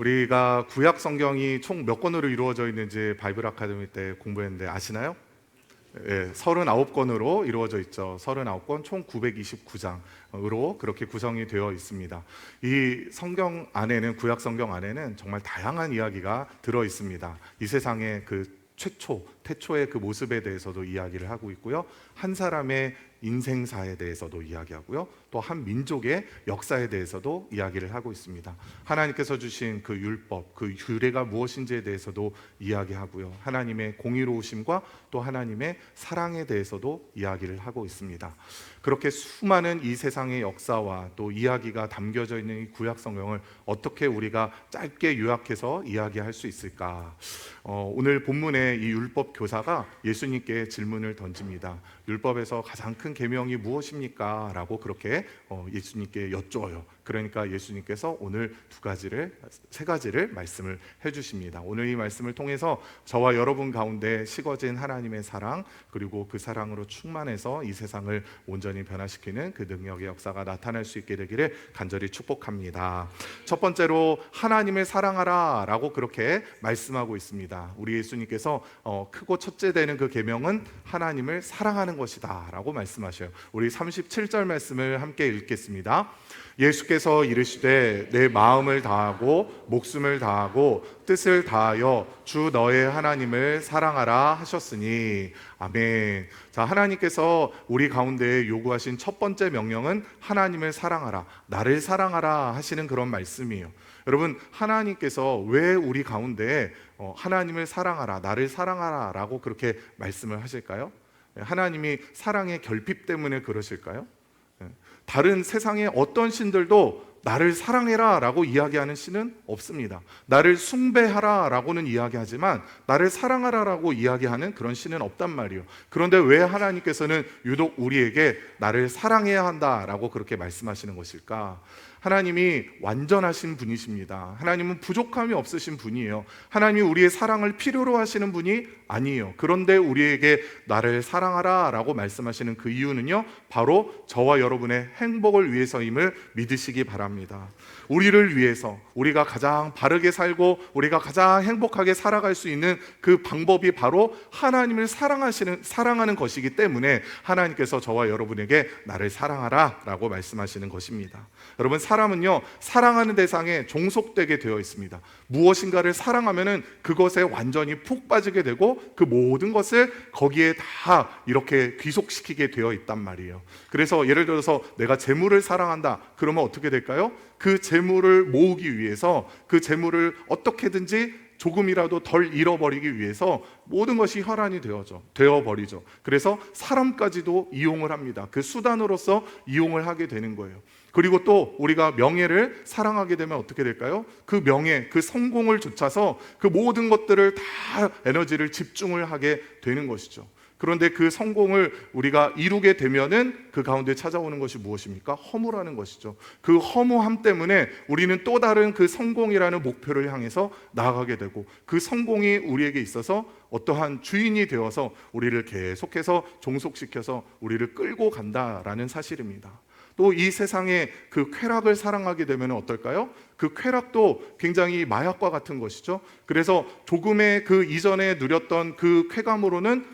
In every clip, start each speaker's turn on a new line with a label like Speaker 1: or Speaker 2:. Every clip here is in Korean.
Speaker 1: 우리가 구약 성경이 총 몇 권으로 이루어져 있는지 바이블 아카데미 때 공부했는데 아시나요? 예, 39권으로 이루어져 있죠. 39권 총 929장으로 그렇게 구성이 되어 있습니다. 이 성경 안에는, 구약 성경 안에는 정말 다양한 이야기가 들어 있습니다. 이 세상의 그 태초의 그 모습에 대해서도 이야기를 하고 있고요. 한 사람의 인생사에 대해서도 이야기하고요. 또 한 민족의 역사에 대해서도 이야기를 하고 있습니다. 하나님께서 주신 그 율법, 그 규례가 무엇인지에 대해서도 이야기하고요. 하나님의 공의로우심과 또 하나님의 사랑에 대해서도 이야기를 하고 있습니다. 그렇게 수많은 이 세상의 역사와 또 이야기가 담겨져 있는 이 구약 성경을 어떻게 우리가 짧게 요약해서 이야기할 수 있을까? 오늘 본문의 이 율법 교사가 예수님께 질문을 던집니다. 율법에서 가장 큰 계명이 무엇입니까? 라고 그렇게 예수님께 여쭈어요. 그러니까 예수님께서 오늘 세 가지를 말씀을 해주십니다. 오늘 이 말씀을 통해서 저와 여러분 가운데 식어진 하나님의 사랑, 그리고 그 사랑으로 충만해서 이 세상을 온전히 변화시키는 그 능력의 역사가 나타날 수 있게 되기를 간절히 축복합니다. 첫 번째로 하나님을 사랑하라 라고 그렇게 말씀하고 있습니다. 우리 예수님께서 크고 첫째 되는 그 계명은 하나님을 사랑하는 것이다 라고 말씀하셔요. 우리 37절 말씀을 함께 읽겠습니다. 예수께서 이르시되 내 마음을 다하고 목숨을 다하고 뜻을 다하여 주 너의 하나님을 사랑하라 하셨으니 아멘. 자, 하나님께서 우리 가운데 요구하신 첫 번째 명령은 하나님을 사랑하라, 나를 사랑하라 하시는 그런 말씀이에요. 여러분, 하나님께서 왜 우리 가운데 하나님을 사랑하라, 나를 사랑하라 라고 그렇게 말씀을 하실까요? 하나님이 사랑의 결핍 때문에 그러실까요? 다른 세상의 어떤 신들도 나를 사랑해라 라고 이야기하는 신은 없습니다. 나를 숭배하라 라고는 이야기하지만 나를 사랑하라 라고 이야기하는 그런 신은 없단 말이에요. 그런데 왜 하나님께서는 유독 우리에게 나를 사랑해야 한다 라고 그렇게 말씀하시는 것일까? 하나님이 완전하신 분이십니다. 하나님은 부족함이 없으신 분이에요. 하나님이 우리의 사랑을 필요로 하시는 분이 아니에요. 그런데 우리에게 나를 사랑하라 라고 말씀하시는 그 이유는요, 바로 저와 여러분의 행복을 위해서임을 믿으시기 바랍니다. 우리를 위해서, 우리가 가장 바르게 살고 우리가 가장 행복하게 살아갈 수 있는 그 방법이 바로 하나님을 사랑하는 것이기 때문에 하나님께서 저와 여러분에게 나를 사랑하라 라고 말씀하시는 것입니다. 여러분, 사람은요, 사랑하는 대상에 종속되게 되어 있습니다. 무엇인가를 사랑하면은 그것에 완전히 푹 빠지게 되고 그 모든 것을 거기에 다 이렇게 귀속시키게 되어 있단 말이에요. 그래서 예를 들어서 내가 재물을 사랑한다 그러면 어떻게 될까요? 그 재물을 모으기 위해서 그 재물을 어떻게든지 조금이라도 덜 잃어버리기 위해서 모든 것이 혈안이 되어버리죠. 그래서 사람까지도 이용을 합니다. 그 수단으로서 이용을 하게 되는 거예요. 그리고 또 우리가 명예를 사랑하게 되면 어떻게 될까요? 그 명예, 그 성공을 좇아서 그 모든 것들을 다 에너지를 집중을 하게 되는 것이죠. 그런데 그 성공을 우리가 이루게 되면은 그 가운데 찾아오는 것이 무엇입니까? 허무라는 것이죠. 그 허무함 때문에 우리는 또 다른 그 성공이라는 목표를 향해서 나아가게 되고 그 성공이 우리에게 있어서 어떠한 주인이 되어서 우리를 계속해서 종속시켜서 우리를 끌고 간다라는 사실입니다. 또 이 세상의 그 쾌락을 사랑하게 되면 어떨까요? 그 쾌락도 굉장히 마약과 같은 것이죠. 그래서 조금의 그 이전에 누렸던 그 쾌감으로는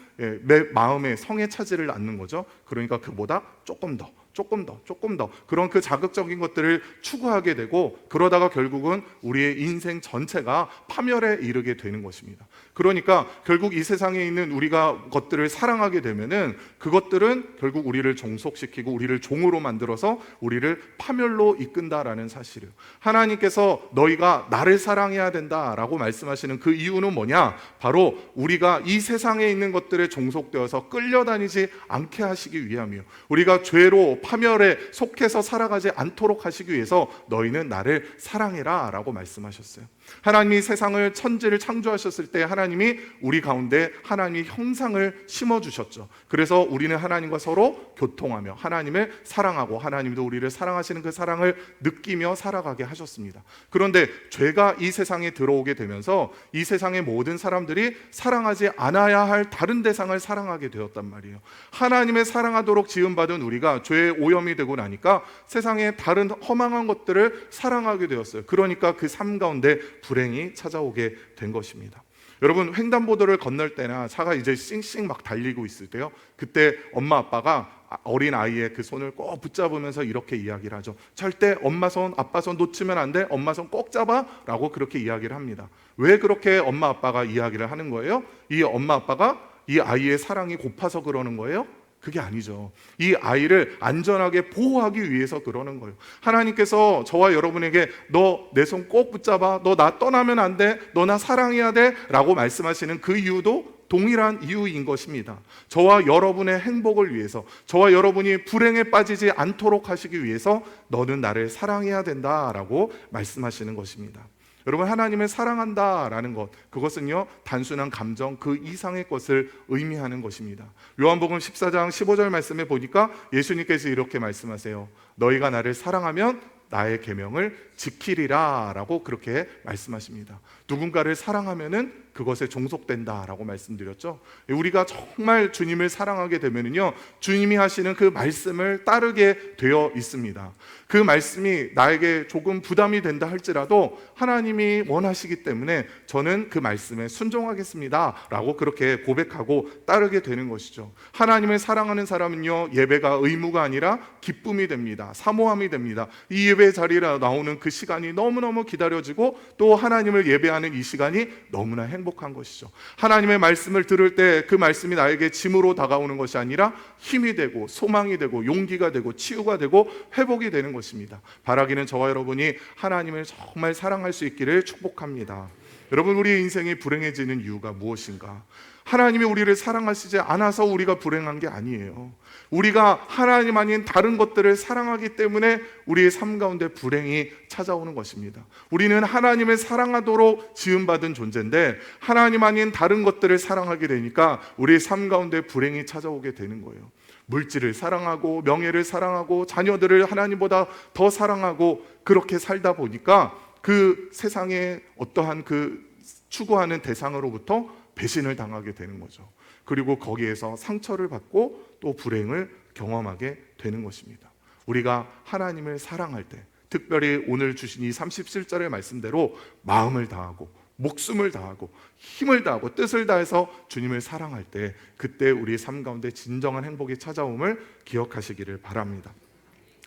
Speaker 1: 내 마음의 성에 차지를 않는 거죠. 그러니까 그보다 조금 더 그런 그 자극적인 것들을 추구하게 되고 그러다가 결국은 우리의 인생 전체가 파멸에 이르게 되는 것입니다. 그러니까 결국 이 세상에 있는 우리가 것들을 사랑하게 되면은 그것들은 결국 우리를 종속시키고 우리를 종으로 만들어서 우리를 파멸로 이끈다라는 사실이에요. 하나님께서 너희가 나를 사랑해야 된다라고 말씀하시는 그 이유는 뭐냐? 바로 우리가 이 세상에 있는 것들에 종속되어서 끌려다니지 않게 하시기 위함이에요. 우리가 죄로 파멸에 속해서 살아가지 않도록 하시기 위해서 너희는 나를 사랑해라 라고 말씀하셨어요. 하나님이 세상을 천지를 창조하셨을 때 하나님이 우리 가운데 하나님의 형상을 심어주셨죠. 그래서 우리는 하나님과 서로 교통하며 하나님을 사랑하고 하나님도 우리를 사랑하시는 그 사랑을 느끼며 살아가게 하셨습니다. 그런데 죄가 이 세상에 들어오게 되면서 이 세상의 모든 사람들이 사랑하지 않아야 할 다른 대상을 사랑하게 되었단 말이에요. 하나님의 사랑하도록 지음받은 우리가 죄의 오염이 되고 나니까 세상에 다른 허망한 것들을 사랑하게 되었어요. 그러니까 그 삶 가운데 불행이 찾아오게 된 것입니다. 여러분, 횡단보도를 건널 때나 차가 이제 싱싱 막 달리고 있을 때요, 그때 엄마 아빠가 어린 아이의 그 손을 꼭 붙잡으면서 이렇게 이야기를 하죠. 절대 엄마 손, 아빠 손 놓치면 안 돼. 엄마 손 꼭 잡아 라고 그렇게 이야기를 합니다. 왜 그렇게 엄마 아빠가 이야기를 하는 거예요? 이 엄마 아빠가 이 아이의 사랑이 고파서 그러는 거예요? 그게 아니죠. 이 아이를 안전하게 보호하기 위해서 그러는 거예요. 하나님께서 저와 여러분에게 너 내 손 꼭 붙잡아, 너 나 떠나면 안 돼, 너 나 사랑해야 돼 라고 말씀하시는 그 이유도 동일한 이유인 것입니다. 저와 여러분의 행복을 위해서, 저와 여러분이 불행에 빠지지 않도록 하시기 위해서 너는 나를 사랑해야 된다라고 말씀하시는 것입니다. 여러분, 하나님을 사랑한다라는 것, 그것은요 단순한 감정 그 이상의 것을 의미하는 것입니다. 요한복음 14장 15절 말씀에 보니까 예수님께서 이렇게 말씀하세요. 너희가 나를 사랑하면 나의 계명을 지키리라 라고 그렇게 말씀하십니다. 누군가를 사랑하면은 그것에 종속된다라고 말씀드렸죠. 우리가 정말 주님을 사랑하게 되면은요, 주님이 하시는 그 말씀을 따르게 되어 있습니다. 그 말씀이 나에게 조금 부담이 된다 할지라도 하나님이 원하시기 때문에 저는 그 말씀에 순종하겠습니다 라고 그렇게 고백하고 따르게 되는 것이죠. 하나님을 사랑하는 사람은요, 예배가 의무가 아니라 기쁨이 됩니다. 사모함이 됩니다. 이 예배 자리에 나오는 그 시간이 너무너무 기다려지고 또 하나님을 예배하는 이 시간이 너무나 행복한 것이죠. 하나님의 말씀을 들을 때 그 말씀이 나에게 짐으로 다가오는 것이 아니라 힘이 되고 소망이 되고 용기가 되고 치유가 되고 회복이 되는 것입니다. 바라기는 저와 여러분이 하나님을 정말 사랑할 수 있기를 축복합니다. 여러분, 우리의 인생이 불행해지는 이유가 무엇인가? 하나님이 우리를 사랑하시지 않아서 우리가 불행한 게 아니에요. 우리가 하나님 아닌 다른 것들을 사랑하기 때문에 우리의 삶 가운데 불행이 찾아오는 것입니다. 우리는 하나님을 사랑하도록 지음받은 존재인데 하나님 아닌 다른 것들을 사랑하게 되니까 우리의 삶 가운데 불행이 찾아오게 되는 거예요. 물질을 사랑하고 명예를 사랑하고 자녀들을 하나님보다 더 사랑하고 그렇게 살다 보니까 그 세상의 어떠한 그 추구하는 대상으로부터 배신을 당하게 되는 거죠. 그리고 거기에서 상처를 받고 또 불행을 경험하게 되는 것입니다. 우리가 하나님을 사랑할 때, 특별히 오늘 주신 이 37절의 말씀대로 마음을 다하고 목숨을 다하고 힘을 다하고 뜻을 다해서 주님을 사랑할 때, 그때 우리의 삶 가운데 진정한 행복이 찾아옴을 기억하시기를 바랍니다.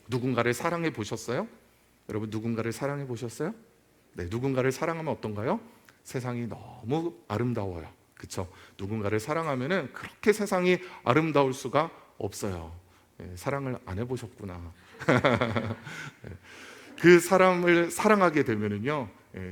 Speaker 1: 누군가를 사랑해 보셨어요? 여러분, 누군가를 사랑해 보셨어요? 네, 누군가를 사랑하면 어떤가요? 세상이 너무 아름다워요. 그렇죠? 누군가를 사랑하면은 그렇게 세상이 아름다울 수가 없어요. 사랑을 안 해보셨구나. 그 사람을 사랑하게 되면은요,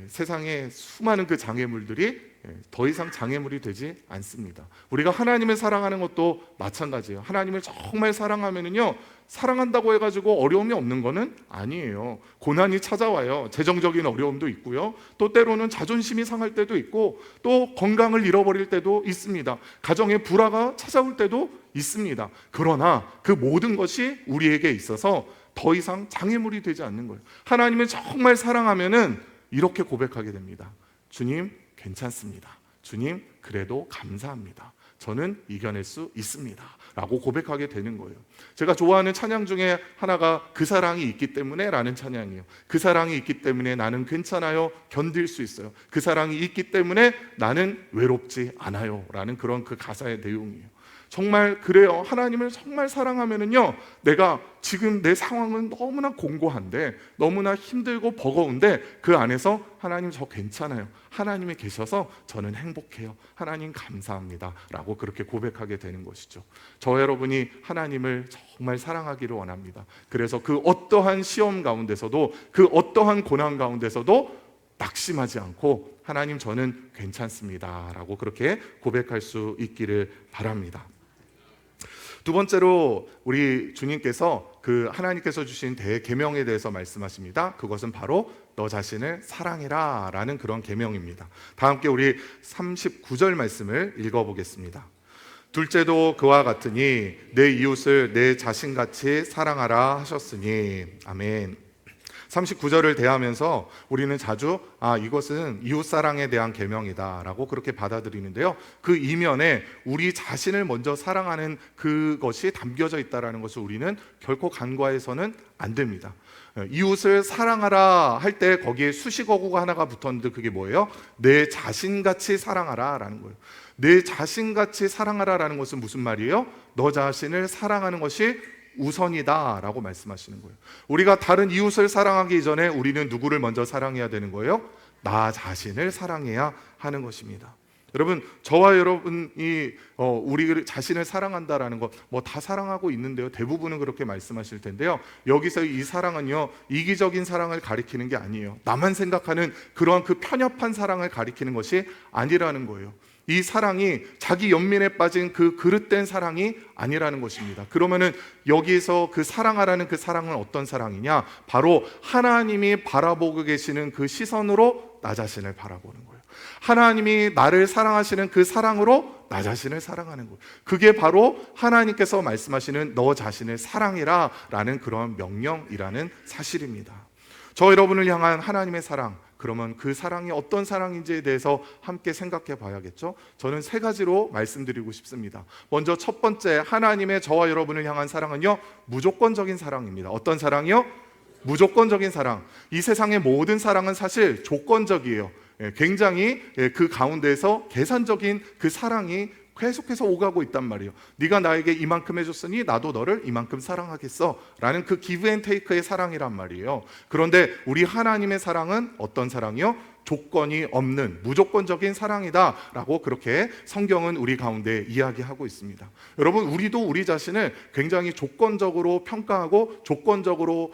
Speaker 1: 세상에 수많은 그 장애물들이 더 이상 장애물이 되지 않습니다. 우리가 하나님을 사랑하는 것도 마찬가지예요. 하나님을 정말 사랑하면은요, 사랑한다고 해가지고 어려움이 없는 거는 아니에요. 고난이 찾아와요. 재정적인 어려움도 있고요. 또 때로는 자존심이 상할 때도 있고, 또 건강을 잃어버릴 때도 있습니다. 가정의 불화가 찾아올 때도 있습니다. 그러나 그 모든 것이 우리에게 있어서 더 이상 장애물이 되지 않는 거예요. 하나님을 정말 사랑하면은 이렇게 고백하게 됩니다. 주님, 괜찮습니다. 주님, 그래도 감사합니다. 저는 이겨낼 수 있습니다 라고 고백하게 되는 거예요. 제가 좋아하는 찬양 중에 하나가 그 사랑이 있기 때문에 라는 찬양이에요. 그 사랑이 있기 때문에 나는 괜찮아요, 견딜 수 있어요. 그 사랑이 있기 때문에 나는 외롭지 않아요 라는 그런 그 가사의 내용이에요. 정말 그래요. 하나님을 정말 사랑하면은요, 내가 지금 내 상황은 너무나 공고한데, 너무나 힘들고 버거운데 그 안에서 하나님 저 괜찮아요, 하나님이 계셔서 저는 행복해요, 하나님 감사합니다 라고 그렇게 고백하게 되는 것이죠. 저 여러분이 하나님을 정말 사랑하기를 원합니다. 그래서 그 어떠한 시험 가운데서도, 그 어떠한 고난 가운데서도 낙심하지 않고 하나님 저는 괜찮습니다 라고 그렇게 고백할 수 있기를 바랍니다. 두 번째로 우리 주님께서 그 하나님께서 주신 대계명에 대해서 말씀하십니다. 그것은 바로 너 자신을 사랑해라 라는 그런 계명입니다. 다 함께 우리 39절 말씀을 읽어보겠습니다. 둘째도 그와 같으니 내 이웃을 내 자신같이 사랑하라 하셨으니. 아멘. 39절을 대하면서 우리는 자주 이것은 이웃사랑에 대한 계명이다라고 그렇게 받아들이는데요, 그 이면에 우리 자신을 먼저 사랑하는 그것이 담겨져 있다는 것을 우리는 결코 간과해서는 안 됩니다. 이웃을 사랑하라 할 때 거기에 수식어구가 하나가 붙었는데 그게 뭐예요? 내 자신같이 사랑하라 라는 거예요. 내 자신같이 사랑하라 라는 것은 무슨 말이에요? 너 자신을 사랑하는 것이 우선이다 라고 말씀하시는 거예요. 우리가 다른 이웃을 사랑하기 이전에 우리는 누구를 먼저 사랑해야 되는 거예요? 나 자신을 사랑해야 하는 것입니다. 여러분, 저와 여러분이 우리 자신을 사랑한다라는 것 다 사랑하고 있는데요, 대부분은 그렇게 말씀하실 텐데요, 여기서 이 사랑은요 이기적인 사랑을 가리키는 게 아니에요. 나만 생각하는 그러한 그 편협한 사랑을 가리키는 것이 아니라는 거예요. 이 사랑이 자기 연민에 빠진 그 그릇된 사랑이 아니라는 것입니다. 그러면은 여기서 그 사랑하라는 그 사랑은 어떤 사랑이냐? 바로 하나님이 바라보고 계시는 그 시선으로 나 자신을 바라보는 거예요. 하나님이 나를 사랑하시는 그 사랑으로 나 자신을 사랑하는 거예요. 그게 바로 하나님께서 말씀하시는 너 자신을 사랑해라 라는 그런 명령이라는 사실입니다. 저 여러분을 향한 하나님의 사랑, 그러면 그 사랑이 어떤 사랑인지에 대해서 함께 생각해 봐야겠죠. 저는 세 가지로 말씀드리고 싶습니다. 먼저 첫 번째, 하나님의 저와 여러분을 향한 사랑은요 무조건적인 사랑입니다. 어떤 사랑이요? 무조건적인 사랑. 이 세상의 모든 사랑은 사실 조건적이에요. 굉장히 그 가운데서 계산적인 그 사랑이 계속해서 오가고 있단 말이에요. 네가 나에게 이만큼 해줬으니 나도 너를 이만큼 사랑하겠어 라는 그 기브 앤 테이크의 사랑이란 말이에요. 그런데 우리 하나님의 사랑은 어떤 사랑이요? 조건이 없는 무조건적인 사랑이다 라고 그렇게 성경은 우리 가운데 이야기하고 있습니다. 여러분, 우리도 우리 자신을 굉장히 조건적으로 평가하고 조건적으로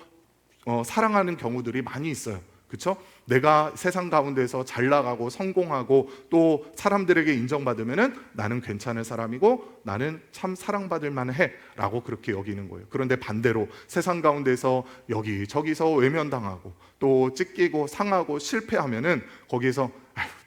Speaker 1: 사랑하는 경우들이 많이 있어요. 그렇죠? 내가 세상 가운데서 잘 나가고 성공하고 또 사람들에게 인정받으면은 나는 괜찮은 사람이고 나는 참 사랑받을 만해 라고 그렇게 여기는 거예요. 그런데 반대로 세상 가운데서 여기저기서 외면당하고 또 찢기고 상하고 실패하면은 거기에서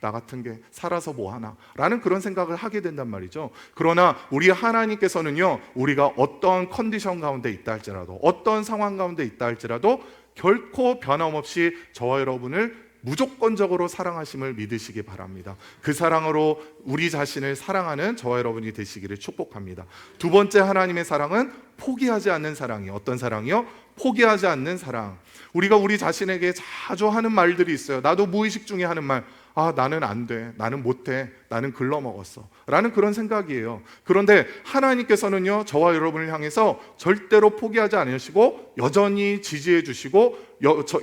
Speaker 1: 나 같은 게 살아서 뭐하나 라는 그런 생각을 하게 된단 말이죠. 그러나 우리 하나님께서는요, 우리가 어떤 컨디션 가운데 있다 할지라도, 어떤 상황 가운데 있다 할지라도 결코 변함없이 저와 여러분을 무조건적으로 사랑하심을 믿으시기 바랍니다. 그 사랑으로 우리 자신을 사랑하는 저와 여러분이 되시기를 축복합니다. 두 번째, 하나님의 사랑은 포기하지 않는 사랑이에요. 어떤 사랑이요? 포기하지 않는 사랑. 우리가 우리 자신에게 자주 하는 말들이 있어요. 나도 무의식 중에 하는 말, 나는 안 돼, 나는 못해, 나는 글러먹었어 라는 그런 생각이에요. 그런데 하나님께서는요, 저와 여러분을 향해서 절대로 포기하지 않으시고 여전히 지지해 주시고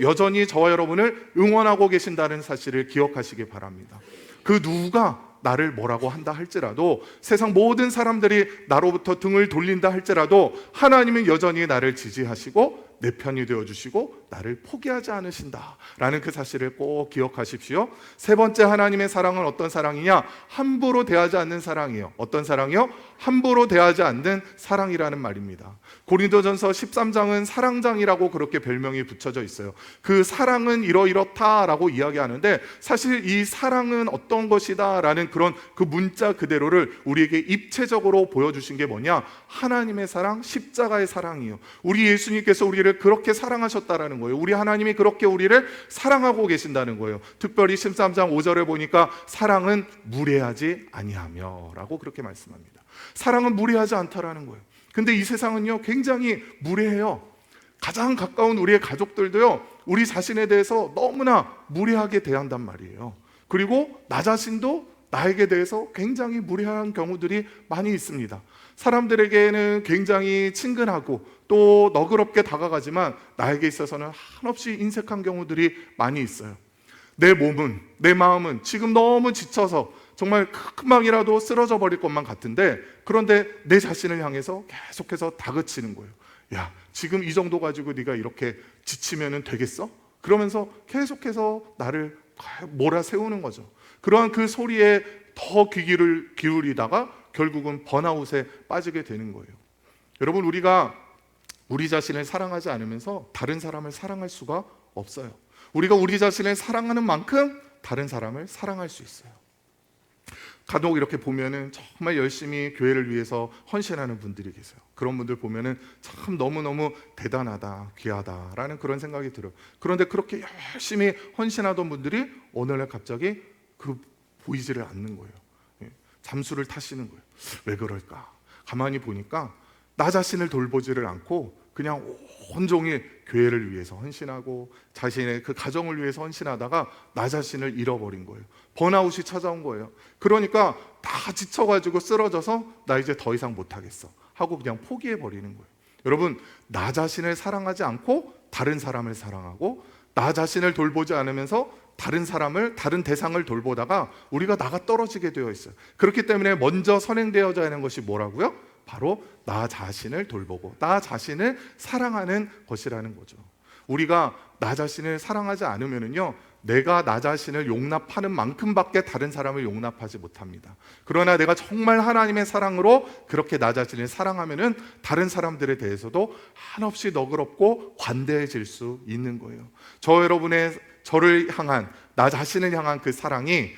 Speaker 1: 여전히 저와 여러분을 응원하고 계신다는 사실을 기억하시기 바랍니다. 그 누가 나를 뭐라고 한다 할지라도, 세상 모든 사람들이 나로부터 등을 돌린다 할지라도 하나님은 여전히 나를 지지하시고 내 편이 되어주시고 나를 포기하지 않으신다 라는 그 사실을 꼭 기억하십시오. 세 번째, 하나님의 사랑은 어떤 사랑이냐? 함부로 대하지 않는 사랑이에요. 어떤 사랑이요? 함부로 대하지 않는 사랑이라는 말입니다. 고린도전서 13장은 사랑장이라고 그렇게 별명이 붙여져 있어요. 그 사랑은 이렇다라고 이야기하는데, 사실 이 사랑은 어떤 것이다 라는 그런 그 문자 그대로를 우리에게 입체적으로 보여주신 게 뭐냐? 하나님의 사랑, 십자가의 사랑이에요. 우리 예수님께서 우리를 그렇게 사랑하셨다라는 거예요. 우리 하나님이 그렇게 우리를 사랑하고 계신다는 거예요. 특별히 13장 5절에 보니까 사랑은 무례하지 아니하며 라고 그렇게 말씀합니다. 사랑은 무례하지 않다라는 거예요. 근데 이 세상은요 굉장히 무례해요. 가장 가까운 우리의 가족들도요 우리 자신에 대해서 너무나 무례하게 대한단 말이에요. 그리고 나 자신도 나에게 대해서 굉장히 무례한 경우들이 많이 있습니다. 사람들에게는 굉장히 친근하고 또 너그럽게 다가가지만 나에게 있어서는 한없이 인색한 경우들이 많이 있어요. 내 몸은, 내 마음은 지금 너무 지쳐서 정말 금방이라도 쓰러져 버릴 것만 같은데, 그런데 내 자신을 향해서 계속해서 다그치는 거예요. 야, 지금 이 정도 가지고 네가 이렇게 지치면 되겠어? 그러면서 계속해서 나를 몰아세우는 거죠. 그러한 그 소리에 더 귀를 기울이다가 결국은 번아웃에 빠지게 되는 거예요. 여러분, 우리가 우리 자신을 사랑하지 않으면서 다른 사람을 사랑할 수가 없어요. 우리가 우리 자신을 사랑하는 만큼 다른 사람을 사랑할 수 있어요. 간혹 이렇게 보면은 정말 열심히 교회를 위해서 헌신하는 분들이 계세요. 그런 분들 보면은 참 너무너무 대단하다, 귀하다라는 그런 생각이 들어요. 그런데 그렇게 열심히 헌신하던 분들이 오늘날 갑자기 보이지를 않는 거예요. 잠수를 타시는 거예요. 왜 그럴까? 가만히 보니까 나 자신을 돌보지를 않고 그냥 온종일 교회를 위해서 헌신하고 자신의 그 가정을 위해서 헌신하다가 나 자신을 잃어버린 거예요. 번아웃이 찾아온 거예요. 그러니까 다 지쳐가지고 쓰러져서 나 이제 더 이상 못하겠어 하고 그냥 포기해버리는 거예요. 여러분, 나 자신을 사랑하지 않고 다른 사람을 사랑하고 나 자신을 돌보지 않으면서 다른 대상을 돌보다가 우리가 나가 떨어지게 되어 있어요. 그렇기 때문에 먼저 선행되어져야 하는 것이 뭐라고요? 바로 나 자신을 돌보고 나 자신을 사랑하는 것이라는 거죠. 우리가 나 자신을 사랑하지 않으면요, 내가 나 자신을 용납하는 만큼밖에 다른 사람을 용납하지 못합니다. 그러나 내가 정말 하나님의 사랑으로 그렇게 나 자신을 사랑하면은 다른 사람들에 대해서도 한없이 너그럽고 관대해질 수 있는 거예요. 저를 향한, 나 자신을 향한 그 사랑이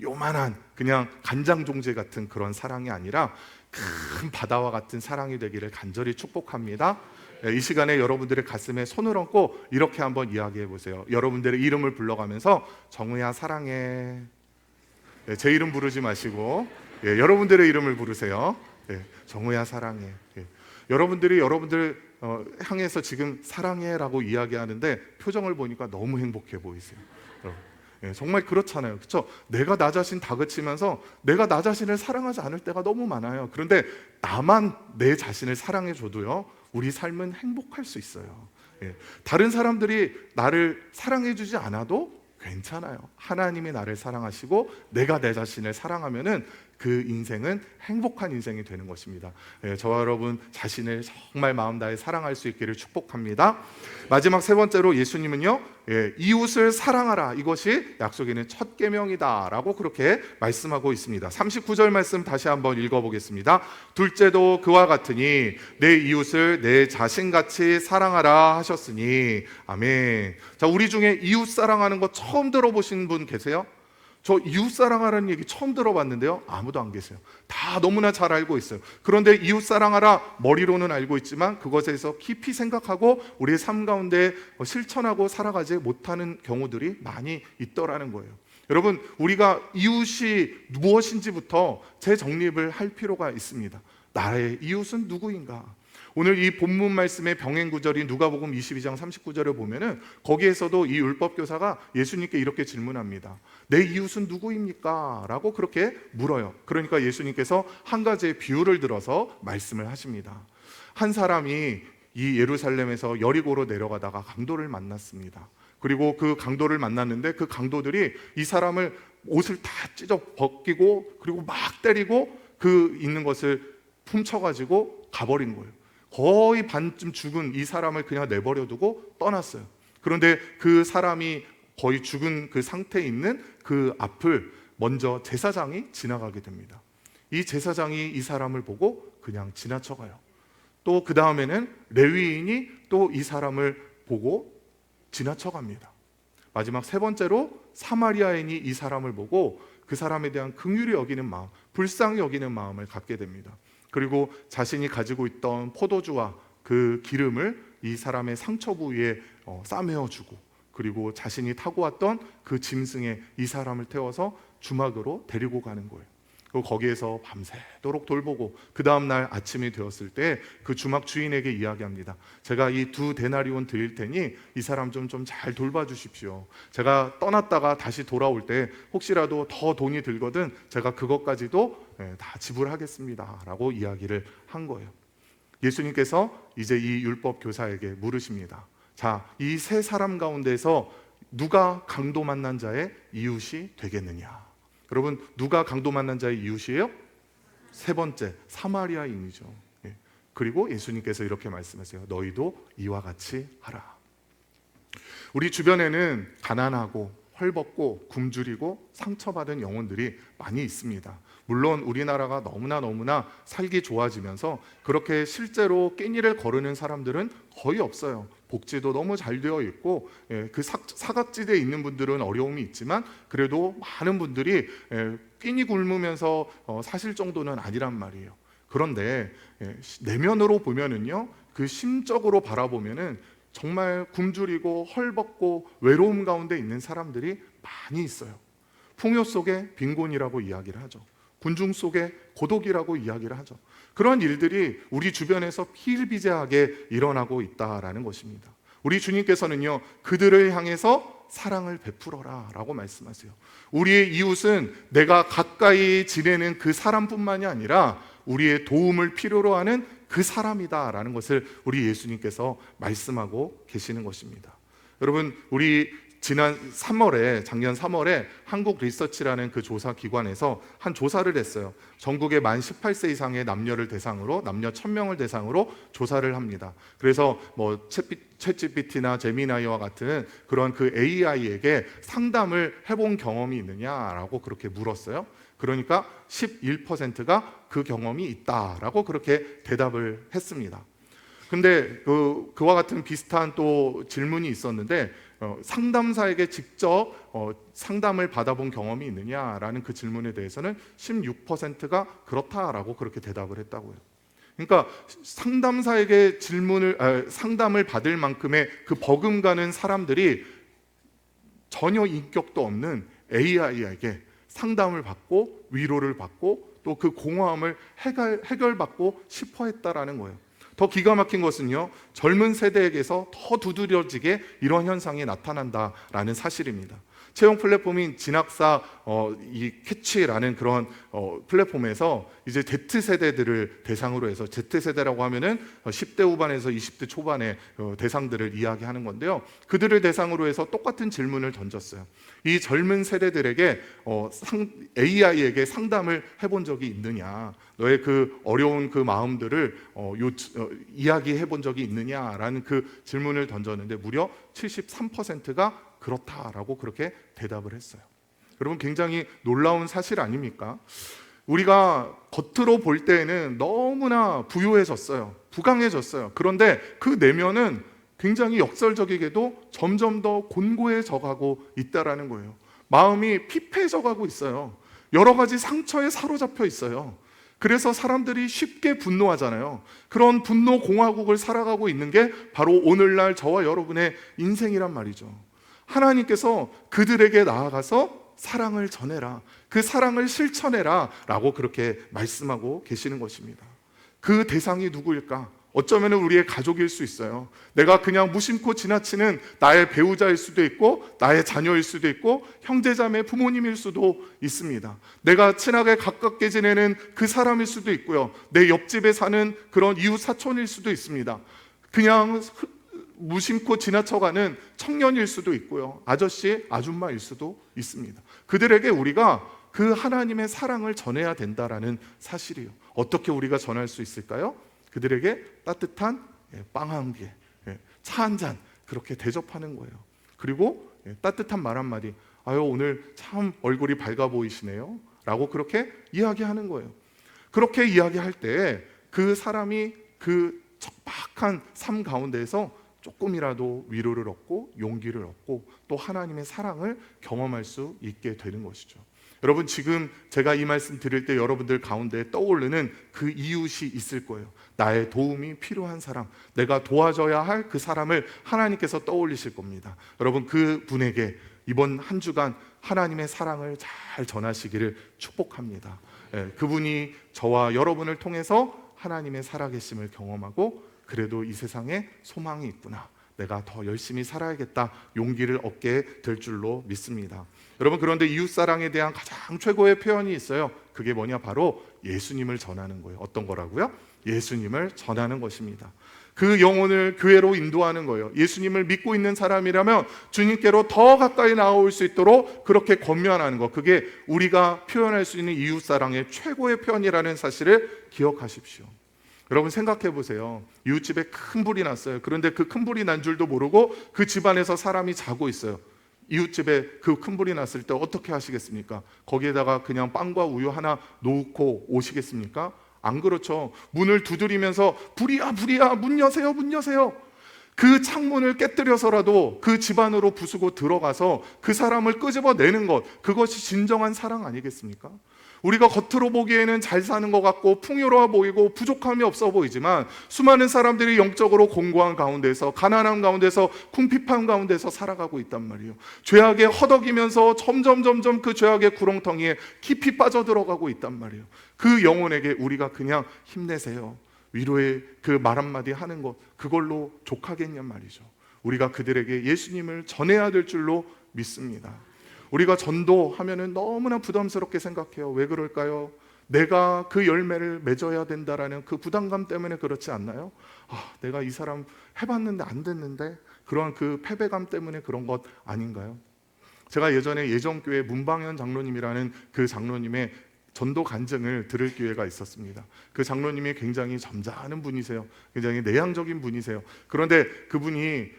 Speaker 1: 요만한 그냥 간장 종제 같은 그런 사랑이 아니라 큰 바다와 같은 사랑이 되기를 간절히 축복합니다. 이 시간에 여러분들의 가슴에 손을 얹고 이렇게 한번 이야기해 보세요. 여러분들의 이름을 불러가면서 정우야 사랑해. 제 이름 부르지 마시고 여러분들의 이름을 부르세요. 정우야 사랑해. 여러분들이 여러분들 향해서 지금 사랑해라고 이야기하는데 표정을 보니까 너무 행복해 보이세요. 정말 그렇잖아요. 그렇죠? 내가 나 자신 다그치면서 내가 나 자신을 사랑하지 않을 때가 너무 많아요. 그런데 나만 내 자신을 사랑해 줘도요, 우리 삶은 행복할 수 있어요. 다른 사람들이 나를 사랑해 주지 않아도 괜찮아요. 하나님이 나를 사랑하시고 내가 내 자신을 사랑하면은 그 인생은 행복한 인생이 되는 것입니다. 저와 여러분 자신을 정말 마음 다해 사랑할 수 있기를 축복합니다. 마지막 세 번째로 예수님은요, 이웃을 사랑하라, 이것이 약속에 있는 첫 계명이다 라고 그렇게 말씀하고 있습니다. 39절 말씀 다시 한번 읽어보겠습니다. 둘째도 그와 같으니 내 이웃을 내 자신같이 사랑하라 하셨으니. 아멘. 자, 우리 중에 이웃 사랑하는 거 처음 들어보신 분 계세요? 저 이웃 사랑하라는 얘기 처음 들어봤는데요, 아무도 안 계세요. 다 너무나 잘 알고 있어요. 그런데 이웃 사랑하라 머리로는 알고 있지만 그것에서 깊이 생각하고 우리의 삶 가운데 실천하고 살아가지 못하는 경우들이 많이 있더라는 거예요. 여러분, 우리가 이웃이 무엇인지부터 재정립을 할 필요가 있습니다. 나의 이웃은 누구인가? 오늘 이 본문 말씀의 병행 구절인 누가복음 22장 39절을 보면은 거기에서도 이 율법 교사가 예수님께 이렇게 질문합니다. 내 이웃은 누구입니까? 라고 그렇게 물어요. 그러니까 예수님께서 한 가지의 비유를 들어서 말씀을 하십니다. 한 사람이 이 예루살렘에서 여리고로 내려가다가 강도를 만났습니다. 그리고 그 강도를 만났는데 그 강도들이 이 사람을 옷을 다 찢어 벗기고 그리고 막 때리고 그 있는 것을 훔쳐가지고 가버린 거예요. 거의 반쯤 죽은 이 사람을 그냥 내버려 두고 떠났어요. 그런데 그 사람이 거의 죽은 그 상태에 있는 그 앞을 먼저 제사장이 지나가게 됩니다. 이 제사장이 이 사람을 보고 그냥 지나쳐가요. 또 그 다음에는 레위인이 또 이 사람을 보고 지나쳐갑니다. 마지막 세 번째로 사마리아인이 이 사람을 보고 그 사람에 대한 긍휼히 여기는 마음, 불쌍히 여기는 마음을 갖게 됩니다. 그리고 자신이 가지고 있던 포도주와 그 기름을 이 사람의 상처 부위에 싸매어주고, 그리고 자신이 타고 왔던 그 짐승에 이 사람을 태워서 주막으로 데리고 가는 거예요. 그리고 거기에서 밤새도록 돌보고 그 다음날 아침이 되었을 때 그 주막 주인에게 이야기합니다. 제가 이 2데나리온 드릴 테니 이 사람 좀 잘 돌봐주십시오. 제가 떠났다가 다시 돌아올 때 혹시라도 더 돈이 들거든 제가 그것까지도 다 지불하겠습니다 라고 이야기를 한 거예요. 예수님께서 이제 이 율법 교사에게 물으십니다. 자, 이 세 사람 가운데서 누가 강도 만난 자의 이웃이 되겠느냐? 여러분, 누가 강도 만난 자의 이웃이에요? 세 번째, 사마리아인이죠. 그리고 예수님께서 이렇게 말씀하세요. 너희도 이와 같이 하라. 우리 주변에는 가난하고 헐벗고 굶주리고 상처받은 영혼들이 많이 있습니다. 물론 우리나라가 너무나 살기 좋아지면서 그렇게 실제로 깻잎을 거르는 사람들은 거의 없어요. 복지도 너무 잘 되어 있고, 그 사각지대에 있는 분들은 어려움이 있지만 그래도 많은 분들이 끼니 굶으면서 사실 정도는 아니란 말이에요. 그런데 내면으로 보면은요, 그 심적으로 바라보면은 정말 굶주리고 헐벗고 외로움 가운데 있는 사람들이 많이 있어요. 풍요 속에 빈곤이라고 이야기를 하죠. 군중 속에 고독이라고 이야기를 하죠. 그런 일들이 우리 주변에서 비일비재하게 일어나고 있다라는 것입니다. 우리 주님께서는요, 그들을 향해서 사랑을 베풀어라 라고 말씀하세요. 우리의 이웃은 내가 가까이 지내는 그 사람뿐만이 아니라 우리의 도움을 필요로 하는 그 사람이다라는 것을 우리 예수님께서 말씀하고 계시는 것입니다. 여러분, 우리 작년 3월에 한국 리서치라는 그 조사 기관에서 한 조사를 했어요. 전국의 만 18세 이상의 남녀를 대상으로, 남녀 1000명을 대상으로 조사를 합니다. 그래서 뭐 챗GPT나 제미나이와 같은 그런 그 AI에게 상담을 해본 경험이 있느냐라고 그렇게 물었어요. 그러니까 11%가 그 경험이 있다라고 그렇게 대답을 했습니다. 근데 그와 같은 비슷한 또 질문이 있었는데, 상담사에게 직접 상담을 받아본 경험이 있느냐라는 그 질문에 대해서는 16%가 그렇다라고 그렇게 대답을 했다고요. 그러니까 상담사에게 상담을 받을 만큼의 그 버금가는 사람들이 전혀 인격도 없는 AI에게 상담을 받고 위로를 받고 또 그 공허함을 해결받고 싶어 했다라는 거예요. 더 기가 막힌 것은요, 젊은 세대에게서 더 두드러지게 이런 현상이 나타난다라는 사실입니다. 채용 플랫폼인 진학사 이 캐치라는 그런 플랫폼에서 이제 Z세대들을 대상으로 해서, Z세대라고 하면은 10대 후반에서 20대 초반의 대상들을 이야기하는 건데요, 그들을 대상으로 해서 똑같은 질문을 던졌어요. 이 젊은 세대들에게 AI에게 상담을 해본 적이 있느냐, 너의 그 어려운 그 마음들을 이야기해 본 적이 있느냐라는 그 질문을 던졌는데 무려 73%가 그렇다라고 그렇게 대답을 했어요. 여러분, 굉장히 놀라운 사실 아닙니까? 우리가 겉으로 볼 때에는 너무나 부유해졌어요. 부강해졌어요. 그런데 그 내면은 굉장히 역설적이게도 점점 더 곤고해져 가고 있다라는 거예요. 마음이 피폐해져 가고 있어요. 여러 가지 상처에 사로잡혀 있어요. 그래서 사람들이 쉽게 분노하잖아요. 그런 분노 공화국을 살아가고 있는 게 바로 오늘날 저와 여러분의 인생이란 말이죠. 하나님께서 그들에게 나아가서 사랑을 전해라, 그 사랑을 실천해라 라고 그렇게 말씀하고 계시는 것입니다. 그 대상이 누구일까? 어쩌면 우리의 가족일 수 있어요. 내가 그냥 무심코 지나치는 나의 배우자일 수도 있고, 나의 자녀일 수도 있고, 형제자매 부모님일 수도 있습니다. 내가 친하게 가깝게 지내는 그 사람일 수도 있고요, 내 옆집에 사는 그런 이웃 사촌일 수도 있습니다. 그냥 무심코 지나쳐가는 청년일 수도 있고요, 아저씨, 아줌마일 수도 있습니다. 그들에게 우리가 그 하나님의 사랑을 전해야 된다라는 사실이에요. 어떻게 우리가 전할 수 있을까요? 그들에게 따뜻한 빵 한 개, 차 한 잔 그렇게 대접하는 거예요. 그리고 따뜻한 말 한마디, 아유 오늘 참 얼굴이 밝아 보이시네요 라고 그렇게 이야기하는 거예요. 그렇게 이야기할 때 그 사람이 그 척박한 삶 가운데에서 조금이라도 위로를 얻고 용기를 얻고 또 하나님의 사랑을 경험할 수 있게 되는 것이죠. 여러분, 지금 제가 이 말씀 드릴 때 여러분들 가운데 떠오르는 그 이웃이 있을 거예요. 나의 도움이 필요한 사람, 내가 도와줘야 할 그 사람을 하나님께서 떠올리실 겁니다. 여러분, 그 분에게 이번 한 주간 하나님의 사랑을 잘 전하시기를 축복합니다. 그분이 저와 여러분을 통해서 하나님의 살아계심을 경험하고, 그래도 이 세상에 소망이 있구나, 내가 더 열심히 살아야겠다 용기를 얻게 될 줄로 믿습니다. 여러분, 그런데 이웃사랑에 대한 가장 최고의 표현이 있어요. 그게 뭐냐? 바로 예수님을 전하는 거예요. 어떤 거라고요? 예수님을 전하는 것입니다. 그 영혼을 교회로 인도하는 거예요. 예수님을 믿고 있는 사람이라면 주님께로 더 가까이 나올 수 있도록 그렇게 권면하는 것, 그게 우리가 표현할 수 있는 이웃사랑의 최고의 표현이라는 사실을 기억하십시오. 여러분, 생각해 보세요. 이웃집에 큰 불이 났어요. 그런데 그 큰 불이 난 줄도 모르고 그 집안에서 사람이 자고 있어요. 이웃집에 그 큰 불이 났을 때 어떻게 하시겠습니까? 거기에다가 그냥 빵과 우유 하나 놓고 오시겠습니까? 안 그렇죠. 문을 두드리면서 불이야 불이야 문 여세요 문 여세요. 그 창문을 깨뜨려서라도 그 집 안으로 부수고 들어가서 그 사람을 끄집어내는 것, 그것이 진정한 사랑 아니겠습니까? 우리가 겉으로 보기에는 잘 사는 것 같고 풍요로워 보이고 부족함이 없어 보이지만 수많은 사람들이 영적으로 공고한 가운데서, 가난한 가운데서, 궁핍한 가운데서 살아가고 있단 말이에요. 죄악에 허덕이면서 점점 그 죄악의 구렁텅이에 깊이 빠져들어가고 있단 말이에요. 그 영혼에게 우리가 그냥 힘내세요, 위로의 그 말 한마디 하는 것, 그걸로 족하겠냔 말이죠. 우리가 그들에게 예수님을 전해야 될 줄로 믿습니다. 우리가 전도하면은 너무나 부담스럽게 생각해요. 왜 그럴까요? 내가 그 열매를 맺어야 된다라는 그 부담감 때문에 그렇지 않나요? 내가 이 사람 해봤는데 안 됐는데, 그런 그 패배감 때문에 그런 것 아닌가요? 제가 예전에 예정교회 문방현 장로님이라는 그 장로님의 전도 간증을 들을 기회가 있었습니다. 그 장로님이 굉장히 점잖은 분이세요. 굉장히 내향적인 분이세요. 그런데 그분이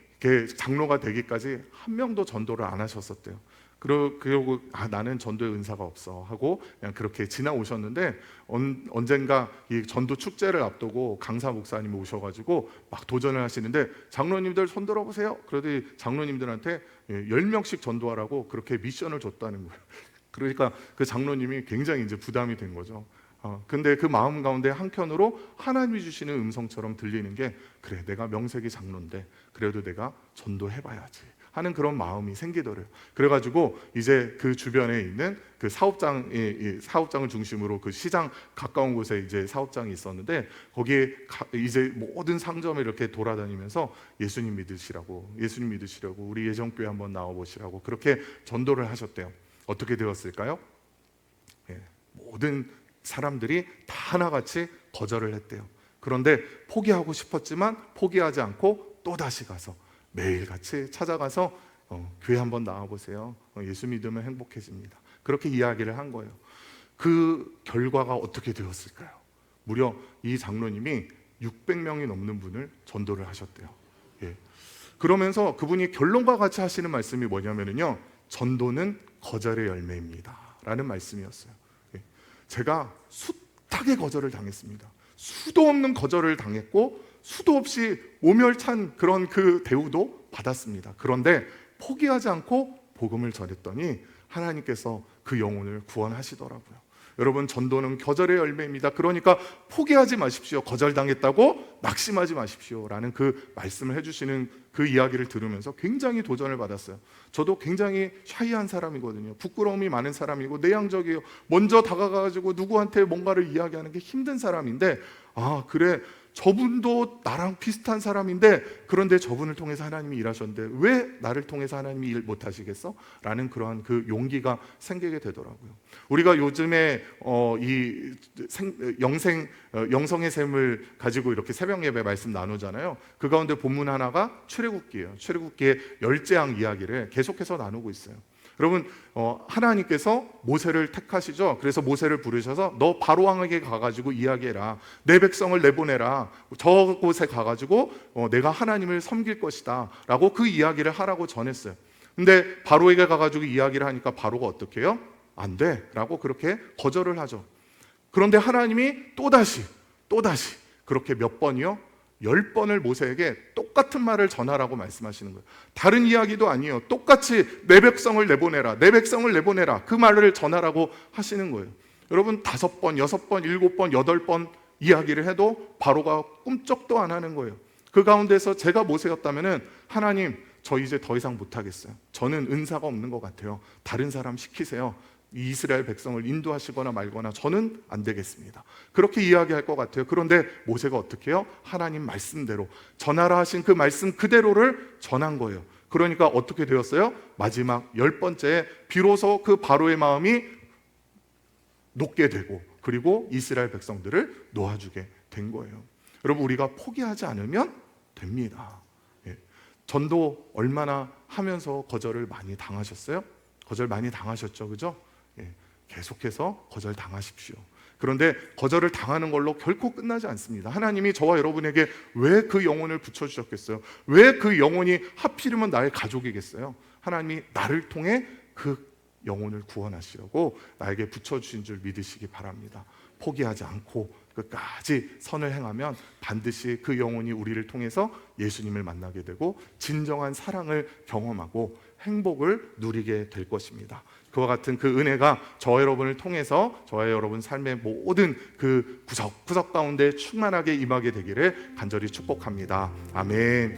Speaker 1: 장로가 되기까지 한 명도 전도를 안 하셨었대요. 그러고 나는 전도의 은사가 없어 하고 그냥 그렇게 지나오셨는데, 언젠가 이 전도 축제를 앞두고 강사 목사님이 오셔가지고 막 도전을 하시는데, 장로님들 손 들어보세요. 그러더니 장로님들한테 10명씩 전도하라고 그렇게 미션을 줬다는 거예요. 그러니까 그 장로님이 굉장히 이제 부담이 된 거죠. 근데 그 마음 가운데 한켠으로 하나님이 주시는 음성처럼 들리는 게, 그래, 내가 명색이 장로인데 그래도 내가 전도해봐야지 하는 그런 마음이 생기더래요. 그래가지고 이제 그 주변에 있는 그 사업장을 중심으로 그 시장 가까운 곳에 이제 사업장이 있었는데, 거기에 이제 모든 상점을 이렇게 돌아다니면서 예수님 믿으시라고 우리 예정교회 한번 나와보시라고 그렇게 전도를 하셨대요. 어떻게 되었을까요? 모든 사람들이 다 하나같이 거절을 했대요. 그런데 포기하고 싶었지만 포기하지 않고 또다시 가서 매일같이 찾아가서 교회 한번 나와보세요. 예수 믿으면 행복해집니다. 그렇게 이야기를 한 거예요. 그 결과가 어떻게 되었을까요? 무려 이 장로님이 600명이 넘는 분을 전도를 하셨대요. 그러면서 그분이 결론과 같이 하시는 말씀이 뭐냐면요, 전도는 거절의 열매입니다 라는 말씀이었어요. 제가 숱하게 거절을 당했습니다. 수도 없는 거절을 당했고 수도 없이 모멸찬 그런 그 대우도 받았습니다. 그런데 포기하지 않고 복음을 전했더니 하나님께서 그 영혼을 구원하시더라고요. 여러분, 전도는 거절의 열매입니다. 그러니까 포기하지 마십시오. 거절당했다고 낙심하지 마십시오 라는 그 말씀을 해주시는 그 이야기를 들으면서 굉장히 도전을 받았어요. 저도 굉장히 샤이한 사람이거든요. 부끄러움이 많은 사람이고 내향적이에요. 먼저 다가가가지고 누구한테 뭔가를 이야기하는 게 힘든 사람인데, 그래, 저분도 나랑 비슷한 사람인데, 그런데 저분을 통해서 하나님이 일하셨는데 왜 나를 통해서 하나님이 일 못하시겠어? 라는 그러한 그 용기가 생기게 되더라고요. 우리가 요즘에 영성의 샘을 가지고 이렇게 새벽 예배 말씀 나누잖아요. 그 가운데 본문 하나가 출애굽기예요. 출애굽기의 열재앙 이야기를 계속해서 나누고 있어요. 여러분, 하나님께서 모세를 택하시죠. 그래서 모세를 부르셔서 너 바로 왕에게 가가지고 이야기해라. 내 백성을 내보내라. 저곳에 가가지고 내가 하나님을 섬길 것이다 라고 그 이야기를 하라고 전했어요. 근데 바로에게 가가지고 이야기를 하니까 바로가 어떻게 해요? 안 돼 라고 그렇게 거절을 하죠. 그런데 하나님이 또다시 그렇게 몇 번이요? 10번을 모세에게 똑같은 말을 전하라고 말씀하시는 거예요. 다른 이야기도 아니에요. 똑같이 내 백성을 내보내라, 내 백성을 내보내라, 그 말을 전하라고 하시는 거예요. 여러분, 5번, 6번, 7번, 8번 이야기를 해도 바로가 꿈쩍도 안 하는 거예요. 그 가운데서 제가 모세였다면 하나님, 저 이제 더 이상 못하겠어요. 저는 은사가 없는 것 같아요. 다른 사람 시키세요. 이 이스라엘 백성을 인도하시거나 말거나 저는 안 되겠습니다. 그렇게 이야기할 것 같아요. 그런데 모세가 어떻게 해요? 하나님 말씀대로 전하라 하신 그 말씀 그대로를 전한 거예요. 그러니까 어떻게 되었어요? 마지막 10번째에 비로소 그 바로의 마음이 녹게 되고, 그리고 이스라엘 백성들을 놓아주게 된 거예요. 여러분, 우리가 포기하지 않으면 됩니다. 전도 얼마나 하면서 거절을 많이 당하셨어요? 거절 많이 당하셨죠, 그죠? 계속해서 거절 당하십시오. 그런데 거절을 당하는 걸로 결코 끝나지 않습니다. 하나님이 저와 여러분에게 왜 그 영혼을 붙여주셨겠어요? 왜 그 영혼이 하필이면 나의 가족이겠어요? 하나님이 나를 통해 그 영혼을 구원하시려고 나에게 붙여주신 줄 믿으시기 바랍니다. 포기하지 않고 끝까지 선을 행하면 반드시 그 영혼이 우리를 통해서 예수님을 만나게 되고 진정한 사랑을 경험하고 행복을 누리게 될 것입니다. 그와 같은 그 은혜가 저와 여러분을 통해서 저와 여러분 삶의 모든 그 구석구석 가운데 충만하게 임하게 되기를 간절히 축복합니다. 아멘.